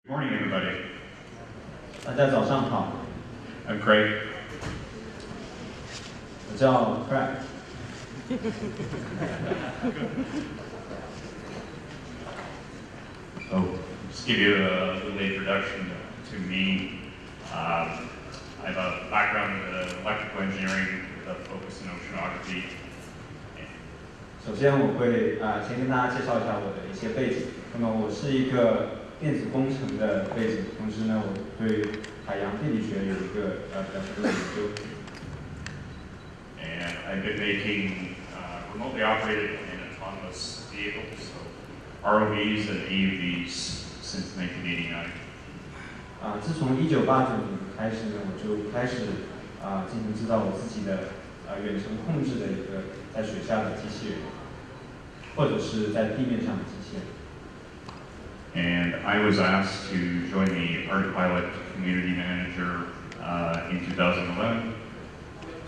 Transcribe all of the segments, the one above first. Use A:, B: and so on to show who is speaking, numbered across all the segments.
A: Good morning, everybody.
B: 大家早上好，
A: I'm Craig.
B: 我叫 Craig。So,
A: just give you a little introduction to me. I have a background in electrical engineering with a focus in oceanography.
B: 首先，我会先跟大家介绍一下我的一些背景。那么，我是一个电子工程的背景，同时呢，我对海洋地理学有一个比较深的研究。
A: And I've been making remotely operated and autonomous vehicles, so ROVs and AUVs, since 1989.
B: 自从1989年开始呢，我就开始进行制造我自己的远程控制的一个在水下的机器人，或者是在地面上的机器人。
A: And I was asked to join the ArduPilot community manager in 2011.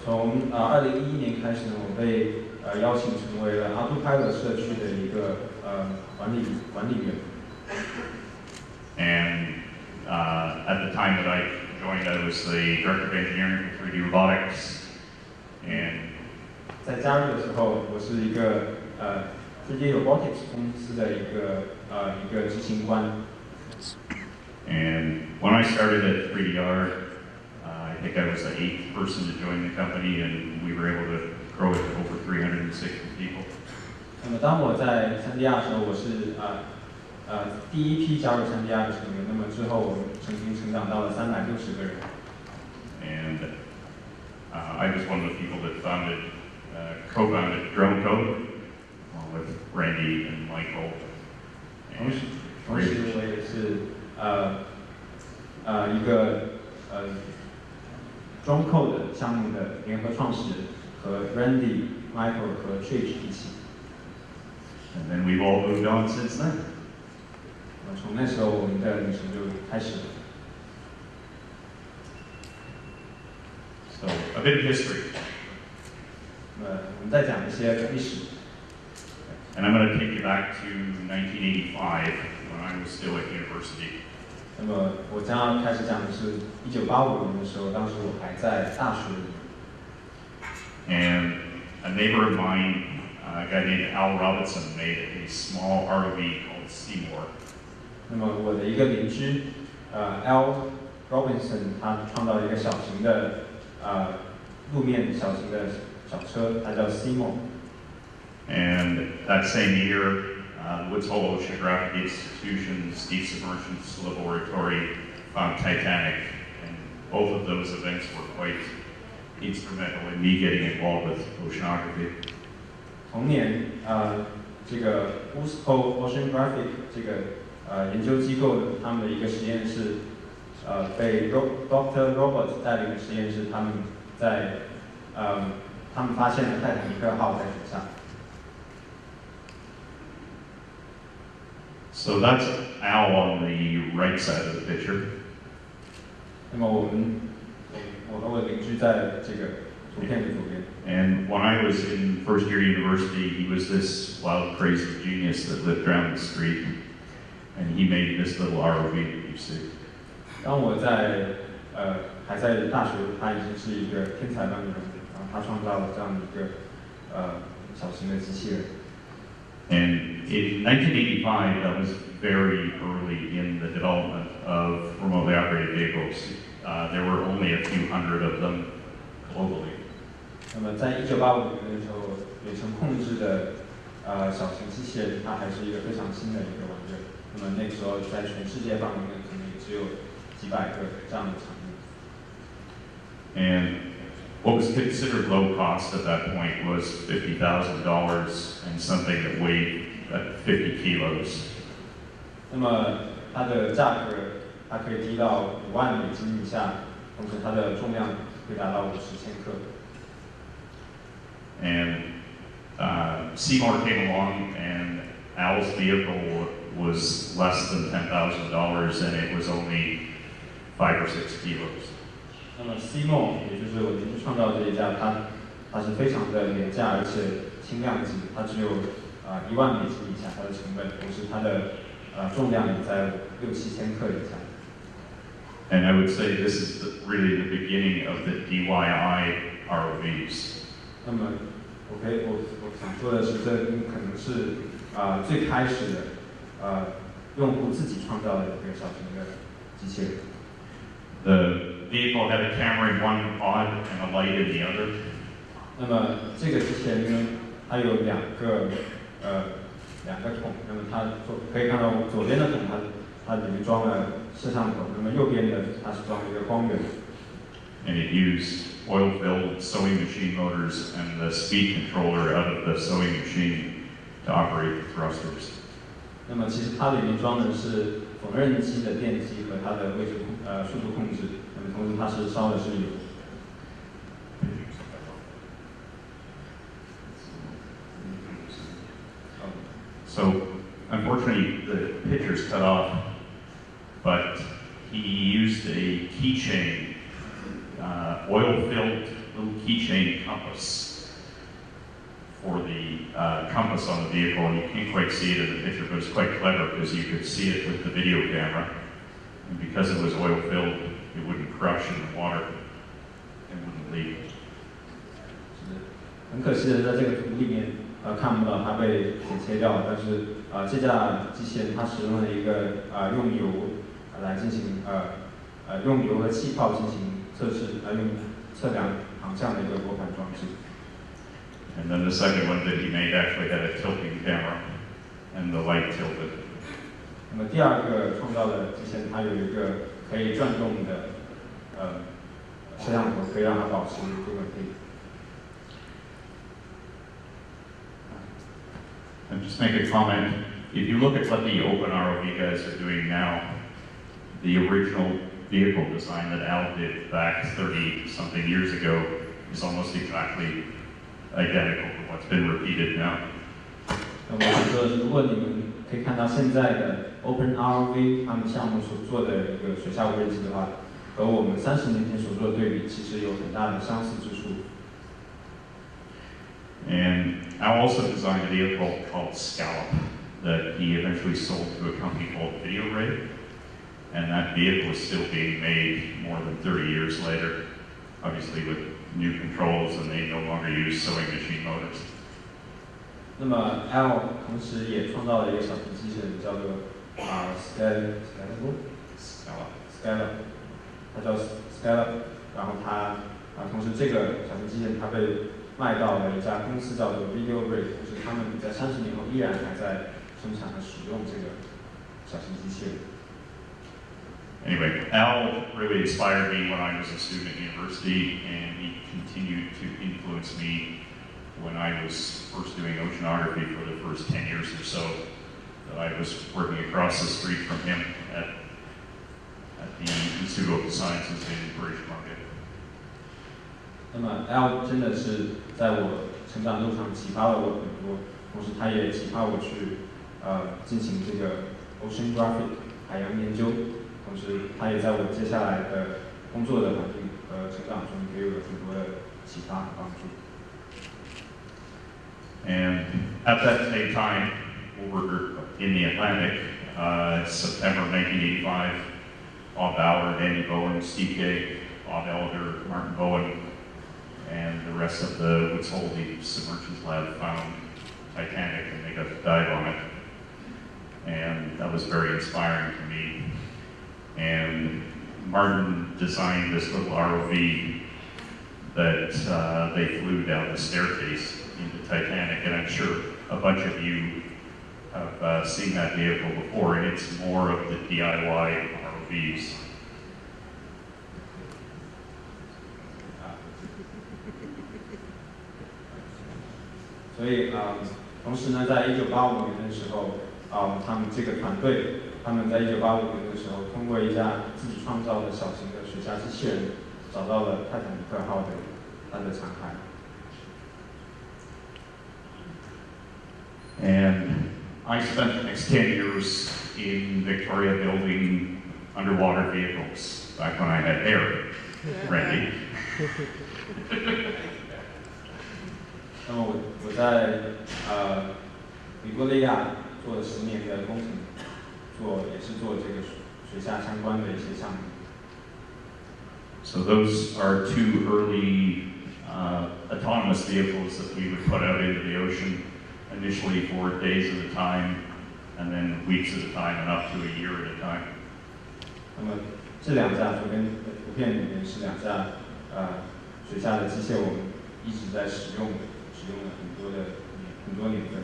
B: 从2011年开始呢，我被邀请成为了 ArduPilot 社区的一个管理员。
A: And at the time that I joined, I was the director of engineering for 3D robotics. And
B: 在加入的时候，我是一个3D robotics 公司的一个执行官。
A: And when I started at 3DR, I think I was the 8th person to join the company, and we were able to grow it to over 360 people.
B: 那么当我在3DR的时候，我是第一批加入3DR的成员。那么之后，我们成长到了360个人。
A: And I was one of the people that co-founded Drone Code, along with Randy and Michael.
B: 同时我也是一个Drone Code 项目的联合创始人，和 Randy、Michael 和 Trish 一起。
A: And then we've all moved on since then.
B: 从那时候，我们的旅程就开始了。
A: So a bit of history.
B: 我们再讲一些历史。
A: And I'm going to take you back to 1985 when I was still at university.
B: 那么我将要开始讲的是1985年的时候，当时我还在大学里。
A: And a neighbor of mine, a guy named Al Robinson, made a small ROV called Seymour.
B: 那么我的一个邻居Al Robinson 他创造了一个小型的路面小型的小车，它叫 Seymour。And
A: that same year, Woods Hole Oceanographic Institution's Deep Submersions Laboratory found Titanic, and both of those events were quite instrumental in me getting involved with oceanography.
B: 同年，这个 Woods Hole Oceanographic 这个研究机构的他们的一个实验室，被 Dr. Robert 带领的实验室，他们发现了泰坦尼克号在水上。
A: So that's Al on the right side of the picture.
B: 那么我和我的邻居在这个图片的左边。
A: And when I was in first year university, he was this wild, crazy genius that lived down the street, and he made this little ROV that you see.
B: 当我还在大学，他已经是一个天才般的人物，然后他创造了这样的一个小型的机器人。
A: And in 1985, that was very early in the development of remotely operated vehicles. There were only a few hundred of them globally.
B: 那么在1985年的时候，远程控制的小型机器人，它还是一个非常新的一个玩意儿。那么那个时候在全世界范围内，可能也只有几百个这样的场域。
A: And what was considered low cost at that point was $50,000 and something that weighed 50 kilos.
B: 那么它的价格，它可以低到5万美金以下，同时它的重量可以达到50千克。
A: And Seymour came along, and Al's vehicle was less than $10,000, and it was only 5 or 6 kilos.
B: 那么 Seymour 也就是我邻居创造的这一架，它是非常的廉价而且轻量级，它只有1万美金以下它的成本，同时它的重量也在6-7千克以下。
A: And I would say this is really the beginning of the DIY ROVs.
B: 那么我想说的是，这可能是最开始的用户自己创造的一个小型的机器人。
A: The vehicle had a camera in one pod and a light in the other.
B: 那么这个机器人呢，它有两个桶，那么它可以看到左边的桶它里面装了摄像头，那么右边的它是装了一个光源。
A: And it used oil-filled sewing machine motors and the speed controller out of the sewing machine to operate the thrusters.
B: 那么其实它里面装的是缝纫机的电机和它的速度控制，那么同时它是烧的是油。
A: So, unfortunately, the picture's cut off, but he used a keychain, oil-filled little keychain compass for the compass on the vehicle, and you can't quite see it in the picture, but it's quite clever because you could see it with the video camera. And because it was oil-filled, it wouldn't crush in the water and wouldn't leak.
B: 很可惜的，在这个图里面看不到它被剪切掉，但是这架机器人它使用了一个用油来进行用油和气泡进行测试，用测量航向的一个拨盘装置。
A: And then the second one that he made actually had a tilting camera, and the light tilted.
B: 那么第二个创造的机器人，它有一个可以转动的摄像头，可以让它保持不稳定。
A: And just make a comment, if you look at what the open ROV guys are doing now, the original vehicle design that Al did back 30-something years ago is almost exactly identical to what's been repeated now.
B: 那我想说，如果你们可以看到现在的 Open ROV 他们项目所做的一个水下无人机的话，和我们30年前所做的对比，其实有很大的相似之处。
A: And Al also designed a vehicle called Scallop that he eventually sold to a company called Video Ray. And that vehicle is still being made more than 30 years later, obviously with new controls, and they no longer use sewing machine motors.
B: 那么 L 同时也创造了一个小型机器人，叫做Scallop， 它叫 Scallop， 然后它同时这个小型机器人它被卖到了一家公司叫做 Video Ray， 就是他们在30年后依然还在生产和使用这个小型机器人。
A: Anyway, Al really inspired me when I was a student at university, and he continued to influence me when I was first doing oceanography for the first 10 years or so. That I was working across the street from him at the Institute of Sciences in British Columbia.
B: 那么 L 真的是在我成长路上启发了我很多，同时他也启发我去进行这个 oceanography 海洋研究，同时他也在我接下来的工作的环境和成长中给予了很多的启发和帮助。
A: And at that same time, over in the Atlantic, September 1985, Bob Ballard, Andy Bowen, Steve Kay, Bob Elder, Martin Bowen, and the rest of the Woods Hole Deep Submergence Lab found Titanic, and they got to dive on it. And that was very inspiring to me. And Martin designed this little ROV that they flew down the staircase into Titanic, and I'm sure a bunch of you have seen that vehicle before, and it's more of the DIY ROVs.
B: 所以同时呢，在1985年的时候，他们这个团队，他们在1985年的时候，通过一架自己创造的小型的水下机器人，找到了泰坦尼克号的它的残骸。
A: And I spent the next 10 years in Victoria building underwater vehicles, back when I had hair, Randy.
B: 那么我在维多利亚做了10年的工程，也是做这个水下相关的一些项目。
A: So those are two early autonomous vehicles that we would put out into the ocean, initially for days at a time, and then weeks at a time, and up to a year at a time.
B: 那么这两架图片里面是两架水下的机械，我们一直在使用了很多年份。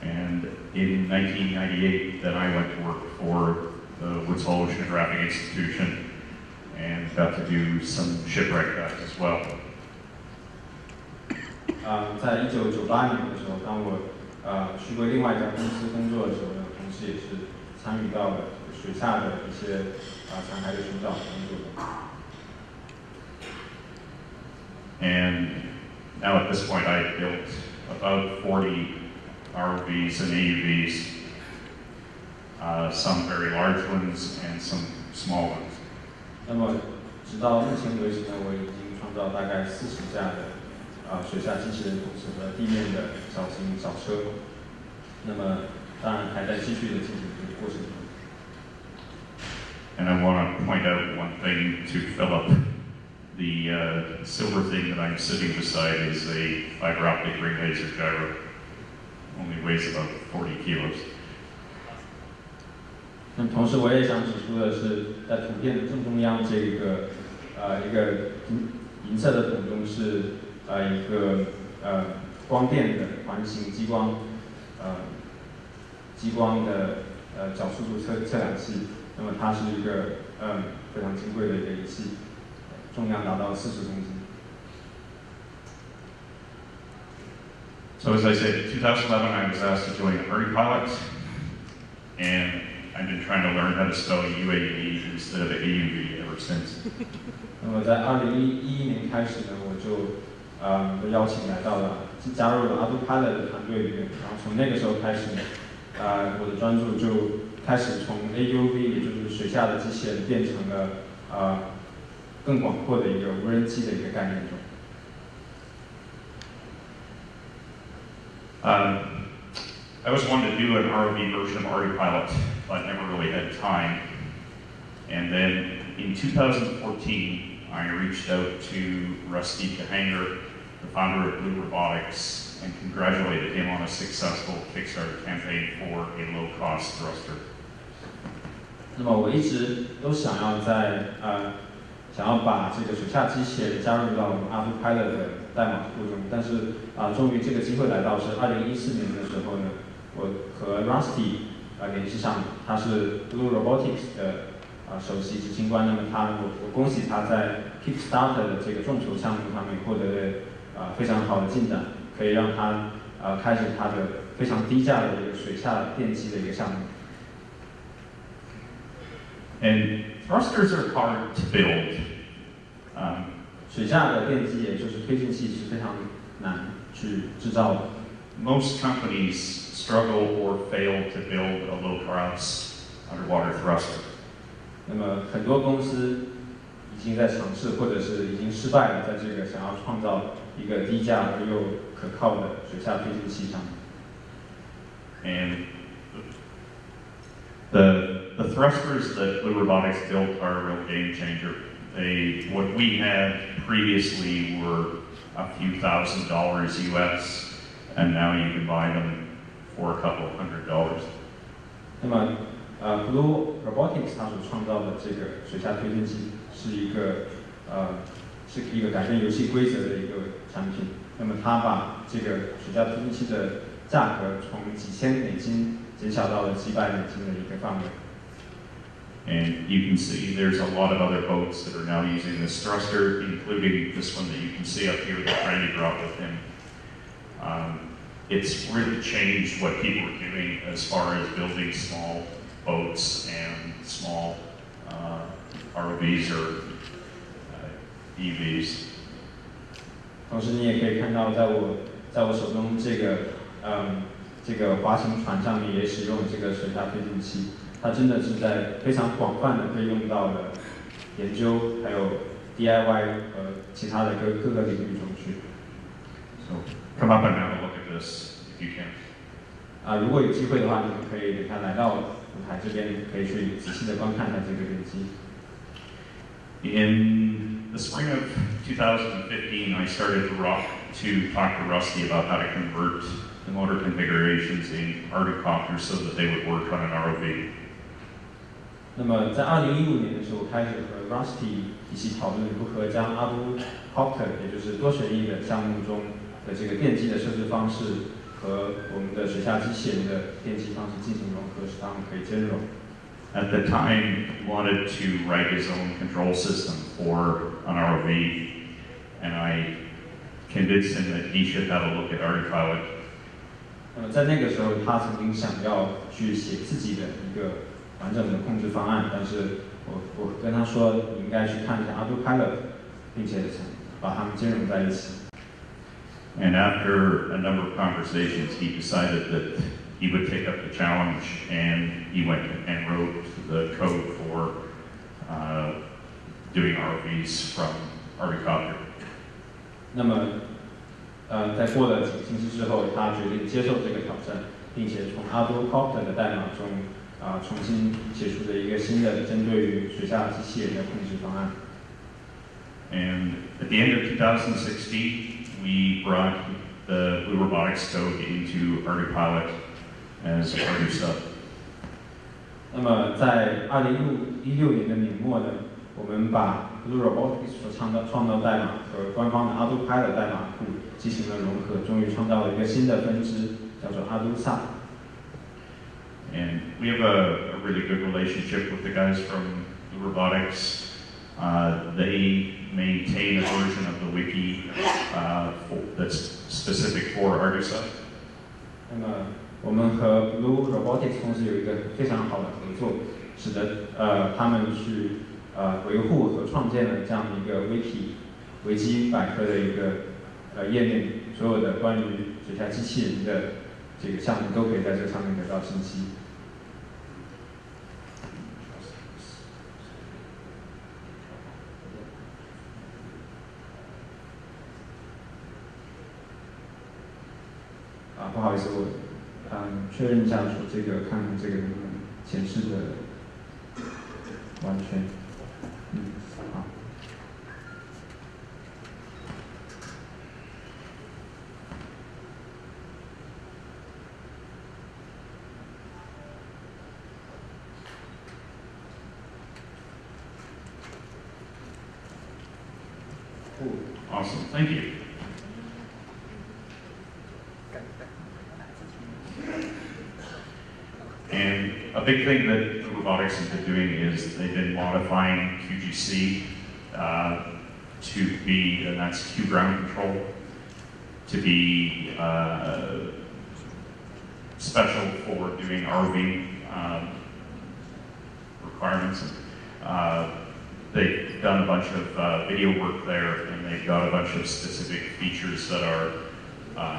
A: And in 1998, then I went to work for the Woods Hole Oceanographic Institution and got to do some shipwreck dives as well.
B: 在1998年的时候，当我去过另外一家公司工作的时候呢，同时也是参与到了水下的一些残骸的寻找工作。
A: And now at this point, I built about 40 ROVs and AUVs, some very large ones and some small ones.
B: 那么直到目前为止呢，我已经创造大概40架的水下机器人，同时和地面的小型小车。那么当然还在继续的进行这个过程中。
A: And I want to point out one thing to Philip. The silver thing that I'm sitting beside is a fiber optic ring laser gyro. Only weighs about 40 kilos.
B: 那么同时我也想指出的是，在图片的正中央这个一个银色的桶中是一个光电的环形激光的角速度测量器。那么它是一个非常金贵的一个仪器，重量达到40公斤。
A: So as I said, in 2011 I was asked to join ArduPilot, and I've been trying to learn how to spell UAV instead of AUV ever since.
B: 那么在2011年开始呢，我就被邀请来到了加入了 ArduPilot 的团队里面，然后从那个时候开始呢，我的专注就开始从 AUV， 也就是水下的机器人，变成了更广阔的一个无人机的一个概念中。
A: I always wanted to do an ROV version of ArduPilot, but never really had time. And then in 2014, I reached out to Rusty Kahanger, the founder of Blue Robotics, and congratulated him on a successful Kickstarter campaign for a low-cost thruster.
B: 那么我一直都想要把这个水下机器人加入到我们 ArduPilot 的代码库中，但是终于这个机会来到，是2014年的时候呢，我和 Rusty 联系上了，他是 Blue Robotics 的首席执行官。那么我恭喜他在 Kickstarter 的这个众筹项目上面获得了非常好的进展，可以让他开始他的非常低价的一个水下电机的一个项目。
A: And thrusters are hard to build.
B: 水下的电机，也就是推进器，是非常难去制造的。
A: Most companies struggle or fail to build a low-cost underwater thruster.
B: 那么很多公司已经在尝试，或者是已经失败了，在这个想要创造一个低价而又可靠的水下推进器上。
A: And the thrusters that Blue Robotics built are a real game changer. What we had previously were a few $1,000s US, and now you can buy them for a couple $100.
B: 那么Blue Robotics 它所创造的这个水下推进器是一个改变游戏规则的一个产品。那么它把这个水下推进器的价格从几千美金减小到了几百美金的一个范围。
A: And you can see there's a lot of other boats that are now using this thruster, including this one that you can see up here that Randy brought with him. It's really changed what people are doing as far as building small boats and small ROVs or EVs.
B: 同时，你也可以看到，在我手中这个滑行船上面也使用了这个水下推进器。它真的是在非常广泛的被用到了研究，还有 DIY 和其他的各个领域中去。
A: So come up and have a look at this if you can.
B: 如果有机会的话，你们可以等他来到舞台这边，可以去仔细的观看一下这个电机。
A: In the spring of 2015, I started to talk to Rusty about how to convert the motor configurations in ArduCopters so that they would work on an ROV.
B: 那么在2015年的时候，开始和 Rusty 一起讨论如何将 ArduCopter， 也就是多旋翼的项目中的这个电机的设置方式和我们的水下机器人的电机方式进行融合，使它们可以兼容。
A: At the time, he wanted to write his own control system for an ROV, and I convinced him that he should have a look at ArduPilot.
B: 那么在那个时候，他曾经想要去写自己的一个完整的控制方案，但是我跟他说，你应该去看一下 ArduPilot， 并且把它们兼容在一起。
A: And after a number of conversations, he decided that he would take up the challenge, and he went and wrote the code for doing ROVs from ArduCopter.
B: 那么，在过了几个星期之后，他决定接受这个挑战，并且从 ArduCopter 的代码中重新写出了一个新的针对于水下机器人的控制方案。
A: And at the end of 2016, we brought the Blue Robotics code into ArduPilot as ArduSub.
B: 那么在2016年的年末呢，我们把 Blue Robotics 所创造代码和官方的 ArduPilot 代码库进行了融合，终于创造了一个新的分支，叫做 ArduSub。And
A: we have a really good relationship with the guys from Blue Robotics. They maintain a version of the wiki that's specific for ArduSub.
B: 那么我们和 Blue Robotics 公司有一个非常好的合作，使得他们去维护和创建了这样的一个 维基百科的一个页面，所有的关于水下机器人的这个项目都可以在这上面得到信息。不好意思，我确认一下，说这个看看这个能不能显示的完全，好。
A: Awesome, thank you. And a big thing that robotics has been doing is they've been modifying QGC to be, and that's Q ground control, to be special for doing ROV requirements. They've done a bunch of video work there, and they've got a bunch of specific features that are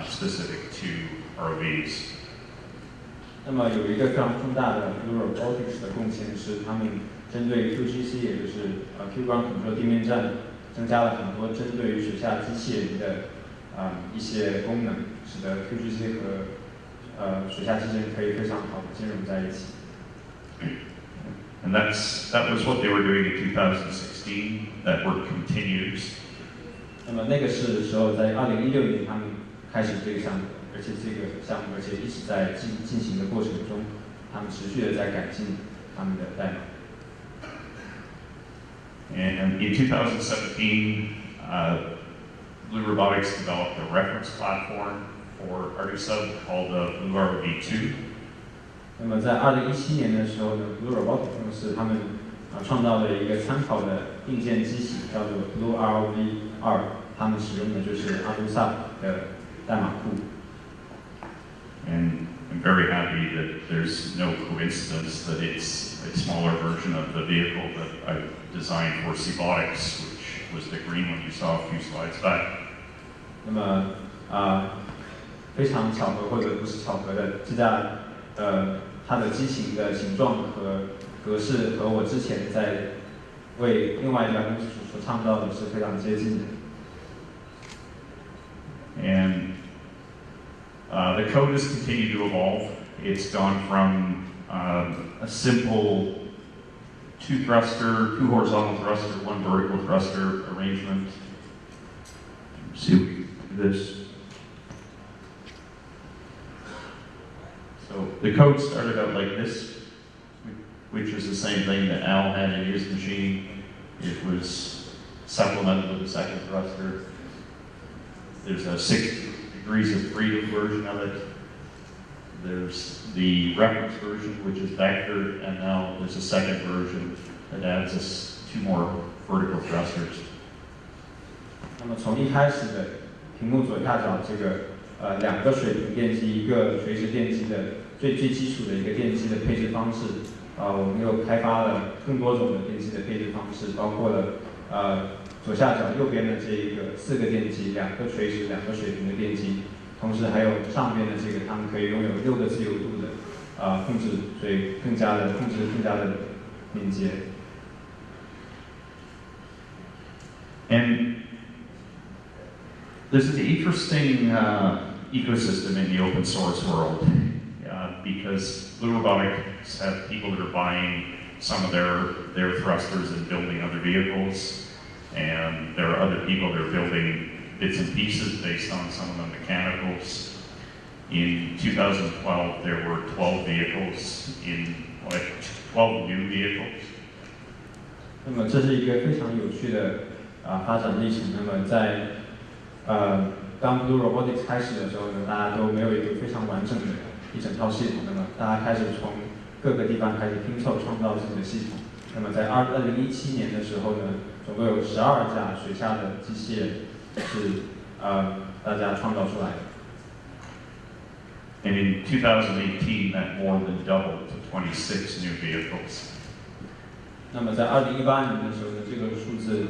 A: specific to ROVs.
B: 那么有一个非常重大的 Blue Robotics 的贡献是，他们针对 QGC， 也就是Q ground control 地面站，增加了很多针对于水下机器人的一些功能，使得 QGC 和水下机器人可以非常好的兼容在一起。
A: And that was what they were doing in 2016. That work continues.
B: 那么那个时候在2016年，他们开始这个项目，而且这个项目一直在进行的过程中，他们持续的在改进他们的代码。
A: And in 2017, Blue Robotics developed a reference platform for ArduSub called Blue ROV2.
B: 那么在2017年的时候呢 ，Blue Robotics 公司他们创造了一个参考的硬件机型，叫做 Blue ROV2，他们使用的就是 ArduSub 的代码库。
A: And I'm very happy that there's no coincidence that it's a smaller version of the vehicle that I designed for Seabotics, which was the green one you saw a few slides back.
B: 那么非常巧合或者不是巧合的，这架它的机型的形状和格式和我之前在为另外一家公司所创造的是非常接近的。
A: And the code has continued to evolve. It's gone from a simple two horizontal thruster, one vertical thruster arrangement. Let's see if we can do this. So the code started out like this, which is the same thing that Al had in his machine. It was supplemented with a second thruster. There's a 6 degrees of freedom version of it. There's the reference version, which is vectored, and now there's a second version that adds us 2 more vertical thrusters.
B: 那么从一开始的屏幕左下角这个2个水平电机，1个垂直电机的最基础的一个电机的配置方式，我们又开发了更多种的电机的配置方式，包括了左下角右边的这一个4个电机，2个垂直2个水平的电机，同时还有上边的这个，它们可以拥有6个自由度的控制，所以控制更加的敏捷。
A: And there's an interesting ecosystem in the open source world because Blue Robotics have people that are buying some of their thrusters and building other vehicles, and there are other people that are building bits and pieces based on some of the mechanicals. In 2012, there were 12 vehicles 12 new vehicles.
B: 那么这是一个非常有趣的发展历程。那么在当 Blue Robotics 开始的时候呢，大家都没有一个非常完整的一整套系统。那么大家开始从各个地方开始拼凑创造自己的系统。那么在2017年的时候呢，总共有12架水下的机器人是大家创造出来的。
A: And in 2018, that more than doubled to 26 new vehicles.
B: 那么在2018年的时候呢，这个数字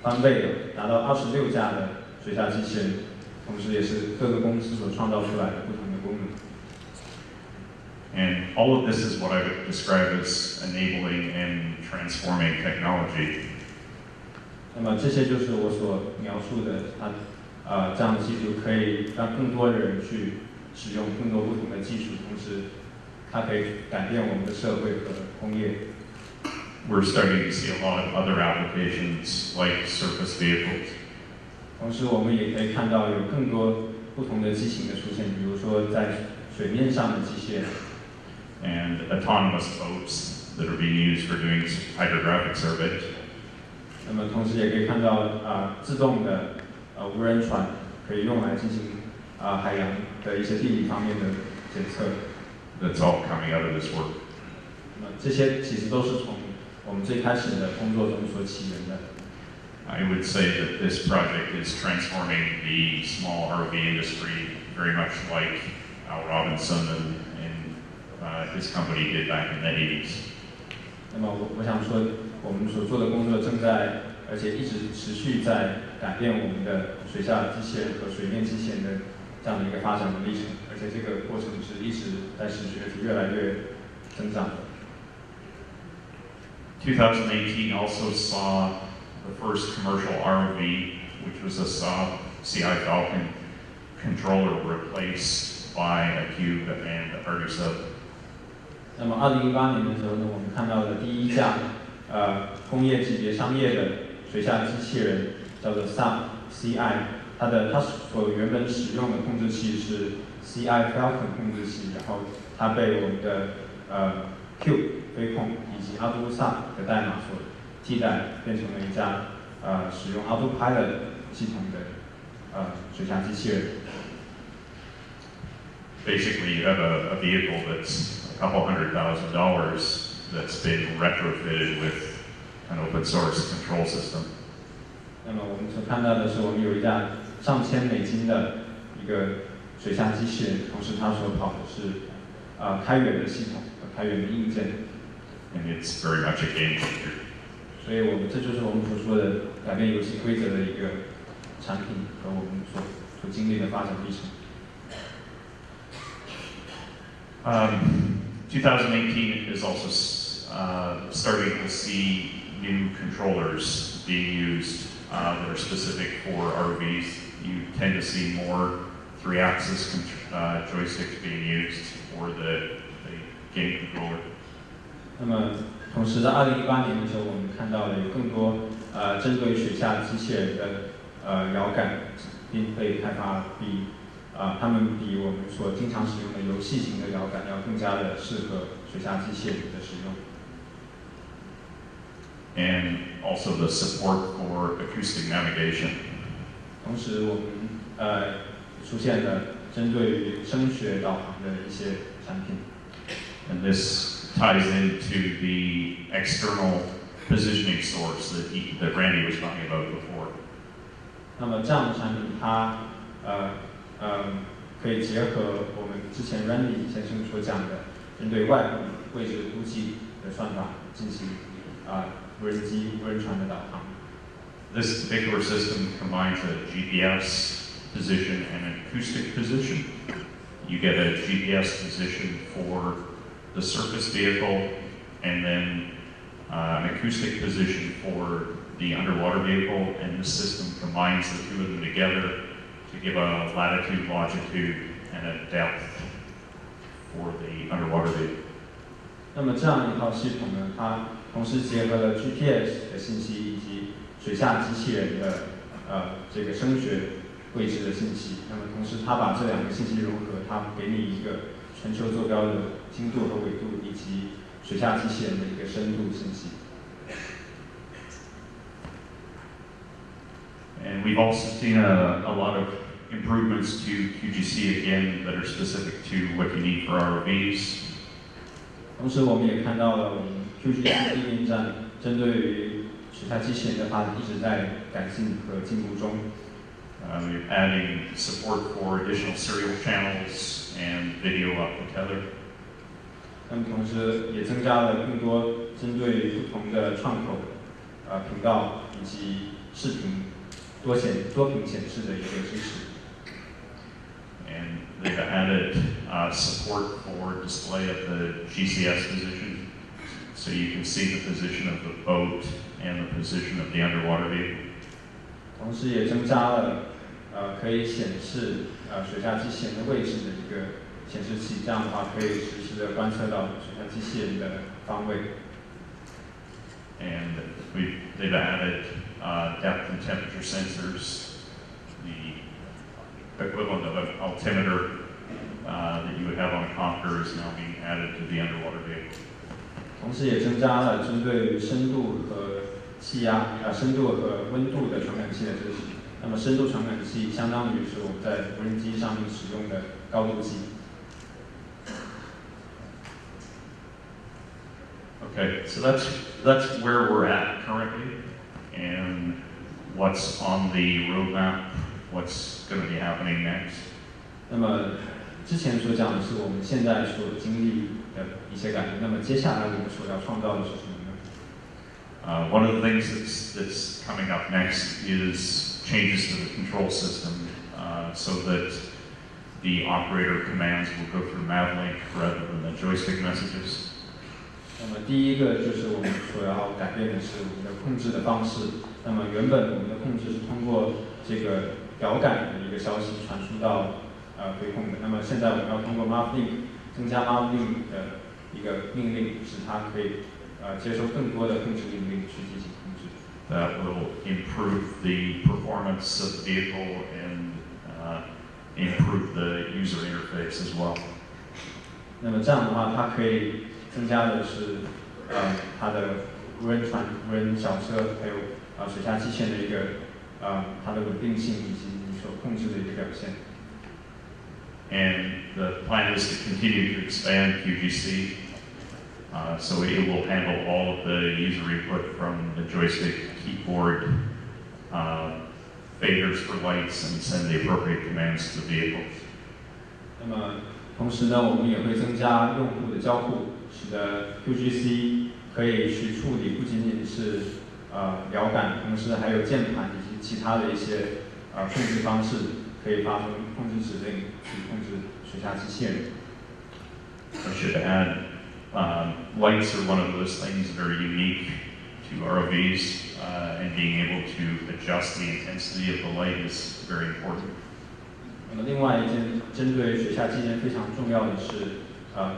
B: 翻倍了，达到26架的水下机器人，同时也是各个公司所创造出来的不同的功能。
A: And all of this is what I would describe as enabling and transforming technology.
B: 那么这些就是我所描述的，这样的技术可以让更多的人去使用更多不同的技术，同时它可以改变我们的社会和工业。
A: We're starting to see a lot of other applications like surface vehicles.
B: 同时，我们也可以看到有更多不同的机型的出现，比如说在水面上的机械人
A: and autonomous boats that are being used for doing hydrographic surveys.
B: 那么同时也可以看到自动的无人船可以用来进行海洋的一些地理方面的检测。
A: That's all coming out of this work.
B: 那么这些其实都是从我们最开始的工作中所起源的。
A: I would say that this project is transforming the small ROV industry very much like Al Robinson and his company did back in the 80s.
B: 那么我想说，我们所做的工作正在，而且一直持续在改变我们的水下机器人和水面机器人的这样的一个发展的历程，而且这个过程是一直在持续，而且越来越增长的。
A: 2018 also saw the first commercial ROV, which was a Saab CI Falcon controller replaced by a Cube and ArduSub.
B: 那么2018年的时候呢，我们看到的第一架工业级别商业的水下机器人叫做 Saab CI， 它所原本使用的控制器是 CI Falcon 控制器，然后它被我们的Cube 飞控以及 ArduSub 的代码所替代，变成了一架使用 ArduPilot 系统的水下机器人。
A: Basically, you have a vehicle that's a couple $100,000 that's been retrofitted with an open source control system.
B: 那么我们所看到的是，我们有一架上千美金的一个水下机器人，同时它所跑的是开源的系统和开源的硬件。
A: And it's very much a game changer.
B: 所以这就是我们所说的改变游戏规则的一个产品和我们所经历的发展历程。
A: 2018 is also starting to see new controllers being used that are specific for ROVs. You tend to see more 3-axis joysticks being used for the game controller.
B: 那么，同时在2018年的时候，我们看到了有更多针对水下机器人的摇杆，并被开发他们比我们所经常使用的游戏型的摇杆要更加的适合水下机器人的使用。
A: And also the support for acoustic navigation.
B: 同时，我们出现了针对于声学导航的一些产品。
A: And this ties into the external positioning source that Randy was talking about before.
B: 那么这样的产品，它可以结合我们之前 Randy 先生所讲的，针对外部位置估计的算法进行无人机、无人船的导航。
A: This particular system combines a GPS position and an acoustic position. You get a GPS position for the surface vehicle, and then an acoustic position for the underwater vehicle, and this system combines the two of them together to give a latitude, longitude, and a depth for the underwater vehicle.
B: 那么这样一套系统呢，它同时结合了 GPS 的信息以及水下机器人的这个声学位置的信息。那么同时，它把这两个信息融合，它给你一个全球坐标的经度和纬度，以及水下机器人的一个深度信息。
A: And we've also seen a lot of improvements to QGC again that are specific to what you need for ROVs.
B: 同时，我们也看到了我们 QGC 地面站针对于水下机器人的发展一直在改进和进步中。
A: We're adding support for additional serial channels and video up to tether.
B: 那么同时也增加了更多针对于不同的窗口、频道以及视频多屏显示的一个支持。
A: And they've added support for display of the GCS position, so you can see the position of the boat and the position of the underwater vehicle.
B: 同时也增加了可以显示水下机器人的位置的一个显示器，这样的话可以实时的观测到水下机器人的方位。
A: And they've added depth and temperature sensors. The equivalent of an altimeter that you would have on a copter is now being added to the underwater vehicle.
B: 同时也增加了针对于深度和深度和温度的传感器的支持。那么深度传感器相当于是我们在无人机上面使用的高度计。
A: Okay, so that's where we're at currently, and what's on the roadmap, what's going to be happening next.
B: 那么之前所讲的是我们现在所经历的一些改变，那么接下来我们所要创造的是什么呢？
A: One of the things that's coming up next is changes to the control system, so that the operator commands will go through Mavlink rather than the joystick messages.
B: 那么第一个就是我们所要改变的是我们的控制的方式。那么原本我们的控制是通过这个摇杆的一个消息传输到回控的。那么现在我们要通过 Mavlink 增加 Mavlink 的一个命令，使它可以接收更多的控制命令去进行控制。
A: That will improve the performance of the vehicle and improve the user interface as well.
B: 那么这样的话，它可以增加的是它的无人船、无人小车，还有水下机器人的一个它的稳定性以及你所控制的一个表现。
A: And the plan is to continue to expand QGC, so it will handle all of the user input from the joystick, keyboard, faders for lights, and send the appropriate commands to the vehicle.
B: 那么同时呢，我们也会增加用户的交互，使得 QGC 可以去处理不仅仅是摇杆，同时还有键盘以及其他的一些控制方式，可以发出控制指令去控制水下机器人。
A: I should add, lights are one of those things that are unique to ROVs, and being able to adjust the intensity of the light is very important.
B: 那么另外一件针对水下基建非常重要的是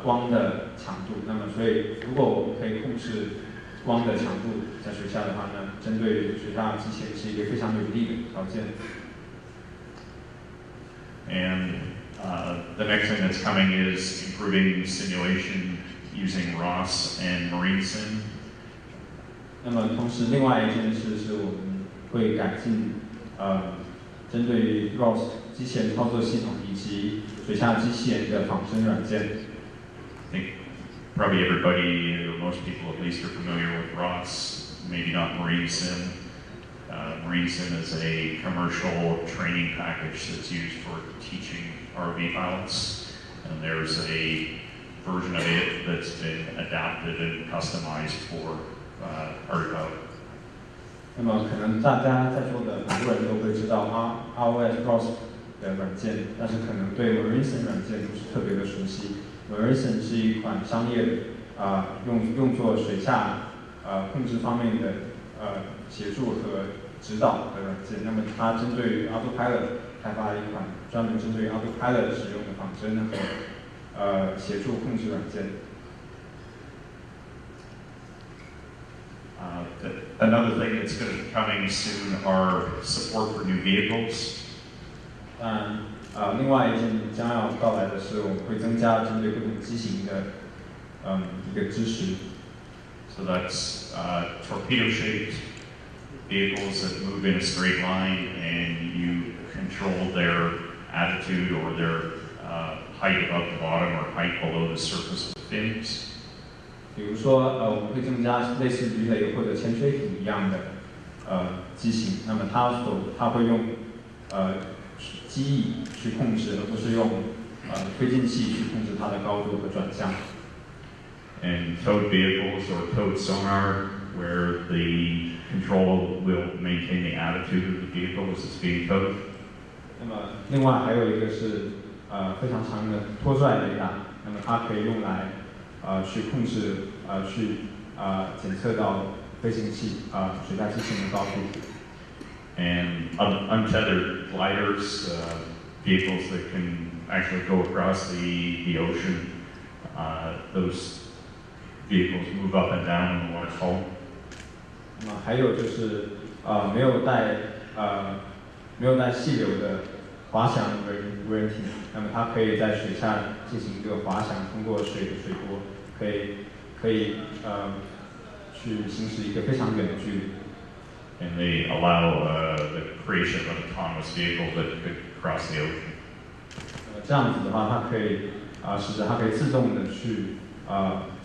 B: 光的强度。那么所以如果我们可以控制光的强度在水下的话呢，针对水下机器人是一个非常有利的条件。
A: And the next thing that's coming is improving simulation using ROS and marine sim.
B: 那么同时，另外一件事是我们会改进针对于 ROS 机器人操作系统以及水下机器人的仿生软件。
A: I think probably everybody, or most people at least, are familiar with ROS. Maybe not marine sim. Marine sim is a commercial training package that's used for teaching RV pilots, and there's a version of it that's been adapted and customized for ArduPilot.
B: 那么可能大家在座的很多人都会知道 ROS ROS 的软件，但是可能对 Marine Sim 软件不是特别的熟悉。Marine Sim 是一款商业的用作水下控制方面的协助和指导的软件。那么它针对于 ArduPilot 开发了一款专门针对于 ArduPilot 使用的仿真和协助控制软件。
A: Another thing that's going to be coming soon are support for new vehicles.
B: 另外一件将要到来的是，我们会增加针对不同机型的一个支持。
A: So that's torpedo-shaped vehicles that move in a straight line, and you control their attitude or their height above the bottom or height below the surface of the fins.
B: 比如说，我们会增加类似鱼雷或者潜水艇一样的机型，那么它会用机翼去控制，而不是用推进器去控制它的高度和转向。
A: And towed vehicles or towed sonar, where the control will maintain the attitude of the vehicle as it's being towed.
B: 那么另外还有一个是非常长的拖拽雷达，那么它可以用来去控制检测到飞行器水下机器人的高度。
A: And untethered gliders, vehicles that can actually go across the ocean. Those vehicles move up and down in the water column.
B: 那么还有就是没有带气流的滑翔无人艇，那么它可以在水下进行一个滑翔，通过水的水波，可以去行驶一个非常远的距离。
A: And they allow the creation of an autonomous vehicle that could cross the ocean.
B: 这样子的话，它可以使得它可以自动的去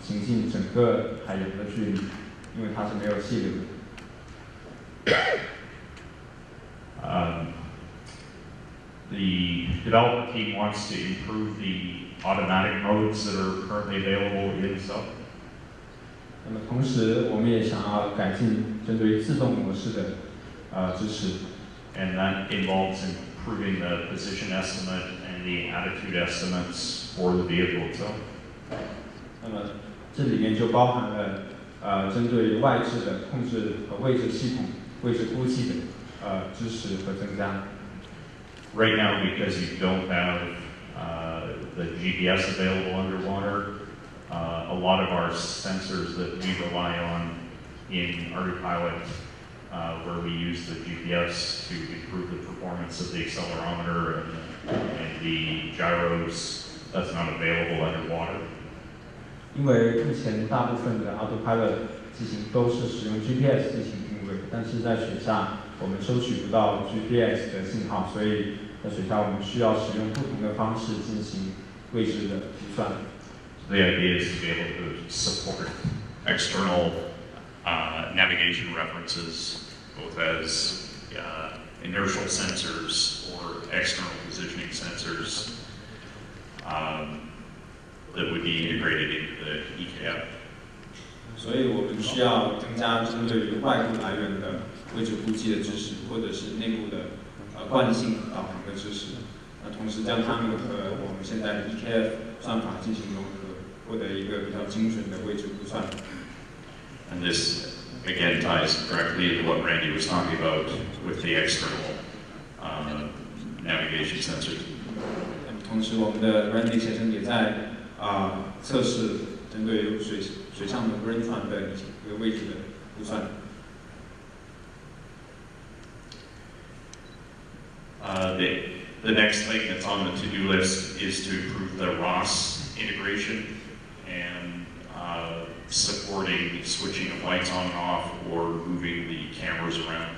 B: 行进整个海洋的距离，因为它是没有气流的。
A: The development team wants to improve the automatic modes that are currently available in sub.
B: 那么同时，我们也想要改进针对自动模式的支持。
A: And that involves improving the position estimate and the attitude estimates for the vehicle itself.
B: 那么这里面就包含了针对外置的控制和位置系统、位置估计的支持和增加。
A: Right now, because you don't have the GPS available underwater, a lot of our sensors that we rely on in ArduPilot, where we use the GPS to improve the performance of the accelerometer and the gyros, that's not available underwater.
B: 因为目前大部分的 ArduPilot 机型都是使用 GPS 进行定位，但是在水下我们收取不到 GPS 的信号，所以在水下我们需要使用不同的方式进行位置的估算。
A: The idea is to be able to support external navigation references, both as inertial sensors or external positioning sensors that would be integrated into the EKF.
B: 所以我们需要增加针对于外部来源的位置估计的知识，或者是内部的惯性导航的知识。同时将它们和我们现在的 EKF 算法进行融合，获得一个比较精准的位置估算。
A: And this again ties directly into what Randy was talking about with the external navigation sensors.
B: 同时，我们的软体先生也在测试针对水上的无人船的一个位置的估算。
A: The next thing that's on the to-do list is to improve the ROS integration and supporting switching of lights on and off or moving the cameras around.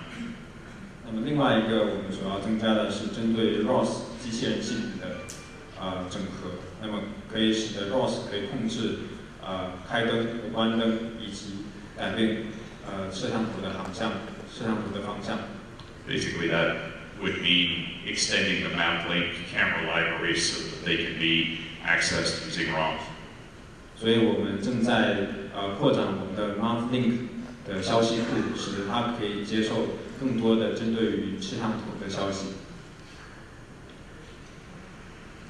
B: 那么另外一个我们所要增加的是针对 ROS 机器人系统的整合，那么可以使得 ROS 可以控制开灯和关灯，以及改变摄像头的航向、摄像头的方向。
A: Basically, that would mean extending the map link camera library so that they can be accessed using ROMs.
B: 所以我们正在扩展我们的 map link 的消息库，使得它可以接受更多的针对于摄像头的消息。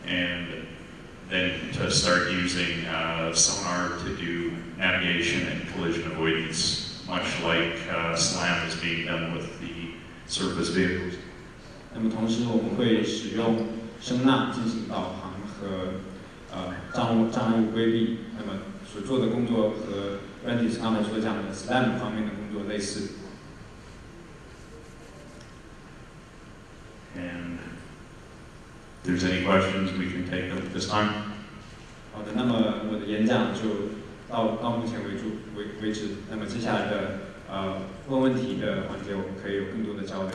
A: And then to start using sonar to do navigation and collision avoidance, much like SLAM is being done with the surface vehicles.
B: 那么同时我们会使用声呐进行导航和障碍物规避。那么所做的工作和 Randy 刚才所讲的 SLAM 方面的工作类似。
A: And if there's any questions, we can take them at this time.
B: 好的，那么我的演讲就到目前为止。那么接下来的问问题的环节，我们可以有更多的交流。